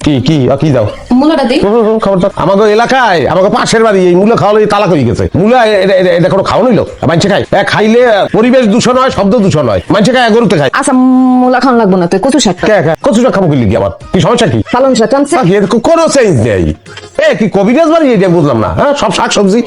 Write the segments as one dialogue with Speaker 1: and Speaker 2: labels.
Speaker 1: কি কি কি দাও
Speaker 2: মূলাটা দিই।
Speaker 1: খবরদার আমাকে এলাকায় আমাকে পাশের বাড়ি এই মূলা খাওয়ালে তালাক হয়ে গেছে। মূলা এটা কোনো খাওয়া নিল মানুষে খায় খাইলে পরিবেশ দূষণ হয়, শব্দ দূষণ হয়, মানুষে খায় গরুতে খায়।
Speaker 2: আচ্ছা মূলা খাওয়ান লাগবো না, তুই কচু শাক
Speaker 1: কচু শাক খাবো কি আমার কি সমস্যা কি?
Speaker 2: পালং শাক আনছে
Speaker 1: কোনো চেঞ্জ নেই। কি কবিরাজ বাড়ি এটা বুঝলাম না। হ্যাঁ সব শাক সবজি,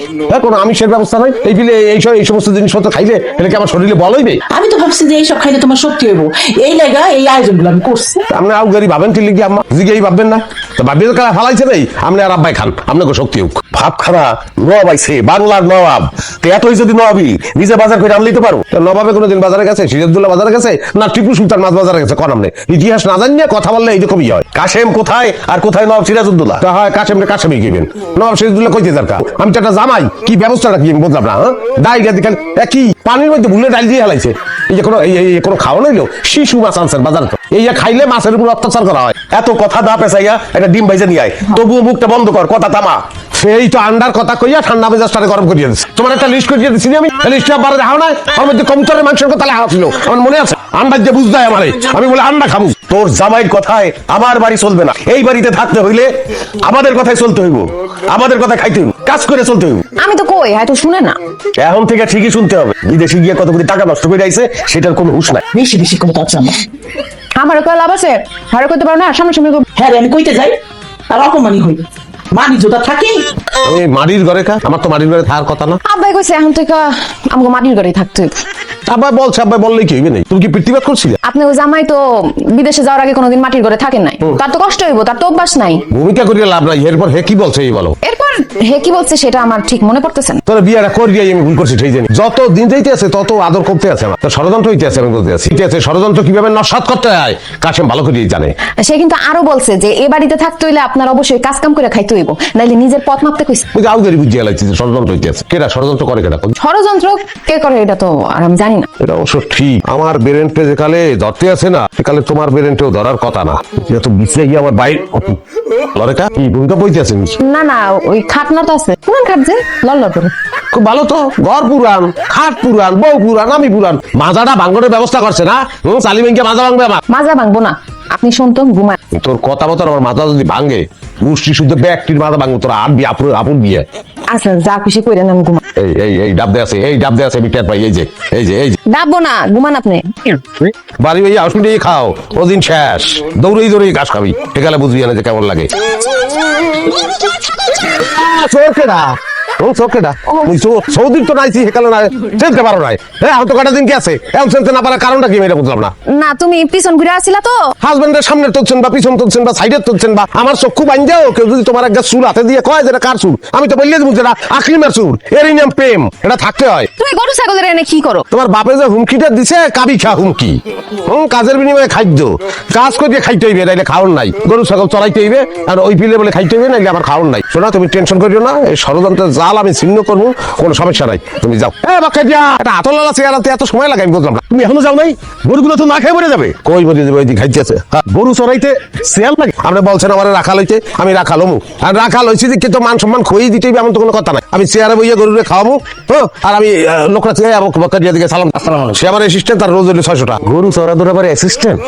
Speaker 1: কোনো আমিষের ব্যবস্থা নাই। এই পিলে এই সমস্ত জিনিসপত্র খাইলে এটা কি আমার শরীরে বল হইবে?
Speaker 3: আমি তো ভাবছি যে এইসব খাইলে তোমার শক্তি হইব, এই লাগা এই আয়োজনগুলো আমি করছি।
Speaker 1: আপনি আউগারি ভাবেন কি লিখি আম্মা জিগেই ভাববেন না তো ভাবিয়ে কারা ফালাইছে নেই আপনি আর আব্বাই খান আপনাকে শক্তি হোক। ভাব খানা নবাব আইছে বাংলার নবাব, তো এতই যদি নবাবি নিজে বাজার করে আনলেই তো পারো। নবাবে কোনোদিন বাজারে গেছে, সিরাজদৌল্লা বাজারে গেছে না টিপু সুলতান মাছ বাজারে গেছে? কোন আমনে ইতিহাস না জানিয়ে কথা বললে এইরকমই হয়। কাশেম কোথায় আর কোথায় নবাব সিরাজউদ্দৌলা? তা হয় কাশেমরে কাশেমই গেবেন, নবাব সিরাজউদ্দৌলা কইতে দরকার। আমি তো একটা জামাই, কি ব্যবস্থাটা কি আমি বুঝলাম না। ডাইরিয়া দেখেন কি পানির মধ্যে ভুলে ডাইল দিয়ে হেলাইছে। এই যে কোনো খাওয়া নইলো শিশু মাছ আনছেন বাজারে, তো এই খাইলে মাছের উপর অত্যাচার করা হয়। এত কথা দা পেঁচাইয়া একটা ডিম ভাইজা নিয়ে আয়, তবুও মুখটা বন্ধ কর, কথা থামা। সেই তো আন্ডার কথা কইয়া ঠান্ডা মেজাজটারে গরম করিয়ে দিচ্ছে। তোমার একটা লিস্ট করিয়ে দিচ্ছি আমি, লিস্টটা বারে হাও নাই আমার মধ্যে কবুতরের মাংসের কথা লেখা ছিল, আমার মনে আছে। আন্ডার যে বুঝ দেয় আমারে, আমি বলে আন্ডা খাবো। তোর জামাইয়ের কথায় আমার বাড়ি চলবে না। এই বাড়িতে থাকতে হইলে আমাদের কথাই চলতে হইব, আমাদের কথা খাইতে হইব, কাজ করে চলতে হইব।
Speaker 2: আমি তো কই হয়তো শুনে না।
Speaker 1: এখন থেকে ঠিকই শুনতে হবে। বিদেশে গিয়ে কত কোটি টাকা নষ্ট করে আইছে, সেটার কোনো হুঁশ নাই।
Speaker 3: বেশি বেশি কথা আছে আমার।
Speaker 2: আমার কয় লাভ আছে, হারে করতে পারো না সামনে সামনে।
Speaker 3: হ্যাঁ রে, আমি কইতে যাই আর অপমানি হই, মানি জোটা থাকে।
Speaker 1: আমি মাটির ঘরে খা, আমার তো মাটির ঘরে থাকার কথা না।
Speaker 2: আব্বাই কইছে এখন থেকে আমাকে মাটির ঘরেই থাকতে হইব।
Speaker 1: আব্বাই বলছে, আব্বাই বললেই কি হইবে? নাই তুমি কি প্রতিবাদ করছিলে?
Speaker 2: আপনি ওই জামাই তো বিদেশে যাওয়ার আগে কোনোদিন মাটির ঘরে থাকেন নাই, তার তো কষ্ট হইব, তার তো অভ্যাস নাই।
Speaker 1: ভূমিকা করিয়া লাভ নাই। এরপর হে কি বলছে এই বলো।
Speaker 2: এরপর হে কি বলছে সেটা আমার ঠিক মনে পড়তেছে না।
Speaker 1: তোর বিয়াটা করিয়াই আমি ভুল করছি ঠিক জানি। যত দিন যাইতে আছে তত আদর করতে আছে আমার, তোর ষড়যন্ত্র হইতে আছে। আমি বলতে আছি ঠিক আছে, ষড়যন্ত্র কিভাবে নস্যাৎ করতে হয় কাশেম ভালো করেই জানে।
Speaker 2: সে কিন্তু আরো বলছে যে এ বাড়িতে থাকতে হইলে আপনার অবশ্যই কাজ কাম করে খাইতে হইব, নাইলে নিজের পথ মাপতে কইছে।
Speaker 1: ওই যে আউগারি বুঝিয়ে লাগছে যে ষড়যন্ত্র হইতে আছে। কেডা ষড়যন্ত্র করে কেডা?
Speaker 2: ষড়যন্ত্র কে করে এটা তো আর আমি জানি না।
Speaker 1: এটা অবশ্য ঠিক। আমার বেরেন্টে যেকালে ধরতে আছে না, সেকালে তোমার বেরেন্টেও ধরার কথা না। যেহেতু বিছলে গিয়ে আমার বাইর লড়েটা কি ভূমিকা বইতে আছে।
Speaker 2: না না ওই খাটনা তো আছে, কোন খাট যে লড় করে।
Speaker 1: খুব ভালো তো, ঘর পুরান, খাট পুরান, বউ পুরান, আমি পুরান, মাজাটা ভাঙনের ব্যবস্থা করছে না। চালি ব্যাংকে মাজা ভাঙবে আমার।
Speaker 2: মাজা ভাঙবো না, আপনি শুনতো ঘুমায়।
Speaker 1: তোর কথা মতো আমার মাথা যদি ভাঙে, মুষ্টি শুদ্ধ ব্যক্তির মাথা ভাঙবো। তোর আটবি আপুর বিয়ে।
Speaker 2: আচ্ছা যা খুশি কইরেন, আমি ঘুমা।
Speaker 1: এই ডাব দিয়ে আছে, এই ডাব দিয়ে আছে, আমি টের পাই। এই যে
Speaker 2: ডাববো না, ঘুমান আপনি।
Speaker 1: বাড়ি ভাই আসুন খাও, ওদিন শেষ। দৌড়েই ঘাস খাবি, এখানে বুঝবি না যে কেমন লাগে। সৌদির তো নাইছি হেকালে না চলতে পারো নাই। হ্যাঁ তো কটা দিন কি আছে, এখন চলতে না পারার কারণটা কি এটা বুঝলাম না।
Speaker 2: না তুমি পিছন ঘুরে আসছিলা তো।
Speaker 1: হাজবেন্ডের সামনে তুলছেন বা পিছন তুলছেন বা সাইডে তুলছেন বা আমার চক্ষু বান যাও। কেউ যদি তোমার একটা চুল হাতে দিয়ে কয় যেটা কার চুল, আমি তো বললে বুঝছি না আকলিমার চুল। এরই নাম প্রেম, এটা থাকতে হয়।
Speaker 2: তুমি গরু ছাগলের এনে কি করো?
Speaker 1: তোমার বাপে যে হুমকিটা দিছে, কাবি খা হুমকি। কাজের বিনিময়ে খাদ্য, কাজ করে খাইতে হইবে, নাইলে খাওয়ার নাই। গরু ছাগল চড়াইতে হইবে, আর ওই পিলে বলে খাইতে হইবে, নাইলে আমার খাওয়ার নাই। শোনা তুমি টেনশন করিও না, এই ষড়যন্ত্রের জাল আমি ছিন্ন করবো, কোনো সমস্যা নাই। তুমি যাও। এটা আতলালা চেয়ারাতে এত সময় লাগে আমি বুঝলাম না। তুমি এখনো যাও নাই? গরুগুলো তো না খেয়ে মরে যাবে। কই মরে যাবে? ওই দিকে খাইতেছে। গরু চড়াইতে শেয়াল লাগে। আপনি বলছেন আমার রাখাল হইতে, আমি রাখাল হমু। আর রাখাল হয়েছি যে কিন্তু মান সম্মান খই দিতে হইবে এমন তো কোনো কথা নাই। আমি চেয়ারে বইয়া গরুরে খাওয়াবো, আর আমি লোকরা চেয়ে দিকে সালাম। সে আমার অ্যাসিস্ট্যান্ট, তার রোজ 600 টাকা। গরু চড়া ধরে আমার অ্যাসিস্ট্যান্ট।